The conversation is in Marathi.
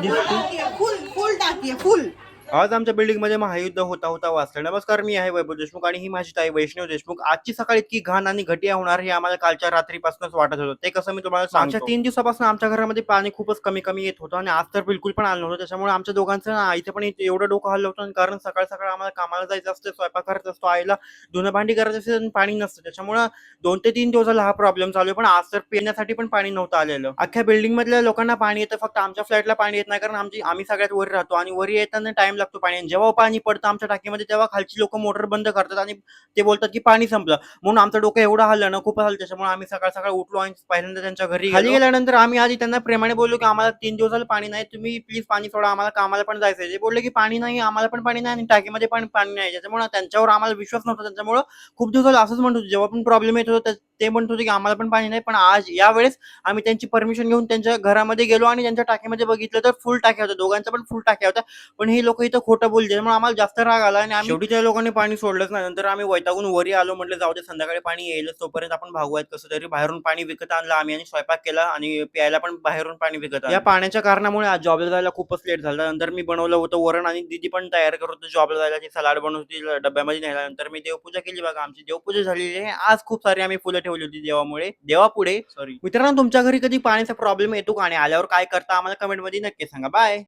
दिसते फुल फुल टाकी आहे फुल. आज आमच्या बिल्डिंगमध्ये महायुद्ध होता होता वाचलं. नमस्कार, मी आहे वैभव देशमुख आणि ही माझी ताई वैष्णव देशमुख. आजची सकाळ इतकी घाण आणि घटिया होणार हे आम्हाला कालच्या रात्रीपासूनच वाटत होतं. ते कसं मी तुम्हाला सांगतो. मागच्या 3 दिवसापासून आमच्या घरामध्ये पाणी खूपच कमी कमी येत होतं आणि आज तर बिलकुल पण आलं नव्हतं. त्याच्यामुळे आमच्या दोघांचं ना इथे पण एवढं डोकं हल्लं होतं कारण सकाळ सकाळ आम्हाला कामाला जायचं असतं, स्वयंपाक करायचा असतो, आईला धुणं भांडी करायचं असते आणि पाणी नसतं. त्याच्यामुळे 2 ते 3 दिवस झाला हा प्रॉब्लेम चालू आहे. पण आज तर पिण्यासाठी पण पाणी नव्हतं आलेलं. अख्ख्या बिल्डिंग मधल्या लोकांना पाणी येतं, फक्त आमच्या फ्लॅटला पाणी येत नाही कारण आम्ही सगळ्यात वर राहतो आणि वर येताना टाइम लागतो पाणी. जेव्हा पाणी पडतं आमच्या टाकीमध्ये तेव्हा खालची लोक मोटर बंद करतात आणि ते बोलतात की पाणी संपलं. म्हणून आमचं डोकं एवढं हल्लं ना, खूप हल्लं. त्याच्यामुळे आम्ही सकाळ सकाळ उठलो आणि पहिल्यांदा त्यांच्या घरी खाली गेल्यानंतर आम्ही आधी त्यांना प्रेमाने बोललो की आम्हाला 3 दिवस झालं पाणी नाही, तुम्ही प्लीज पाणी सोडा, आम्हाला कामाला पण जायचंय. ते बोलले की पाणी नाही, आम्हाला पण पाणी नाही आणि टाकीमध्ये पण पाणी नाही. त्याच्यामुळे त्यांच्यावर आम्हाला विश्वास नव्हता. त्यांच्यामुळे खूप दिवस झालं असंच म्हणत होते. जेव्हा पण प्रॉब्लेम येत होता ते म्हणत होते की आम्हाला पण पाणी नाही. पण आज यावेळेस आम्ही त्यांची परमिशन घेऊन त्यांच्या घरामध्ये गेलो आणि त्यांच्या टाकीमध्ये बघितलं तर फुल टाक्या होत्या, दोघांच्या पण फुल टाक्या होत्या. पण हे लोक इथं खोटं बोलले, त्यामुळे आम्हाला जास्त राग आला आणि आम्ही शेवटी त्या लोकांनी पाणी सोडलंच नाही. नंतर आम्ही वैतागून वरी आलो, म्हटलं जाऊ दे, संध्याकाळी पाणी येईलच, तोपर्यंत आपण भागूयात कसं तरी. बाहेरून पाणी विकत आणलं आम्ही आणि स्वयंपाक केला आणि प्यायला पण बाहेरून पाणी विकत आणलं. या पाण्याच्या कारणामुळे आज जॉबला जायला खूपच लेट झाला. नंतर मी बनवलं होतं वरण आणि दीदी पण तयार करत होती जॉबला जायला, ती सलाड बनवती डब्यामध्ये न्यायला. नंतर मी देवपूजा केली. बघा आमची देवपूजा झालेली आहे. आज खूप सारी आम्ही फुलं ठेवली होती देवापुढे सॉरी. मित्रांनो, तुमच्या घरी कधी पाण्याचा प्रॉब्लेम येतो का आणि आल्यावर काय करता आम्हाला कमेंटमध्ये नक्की सांगा. बाय.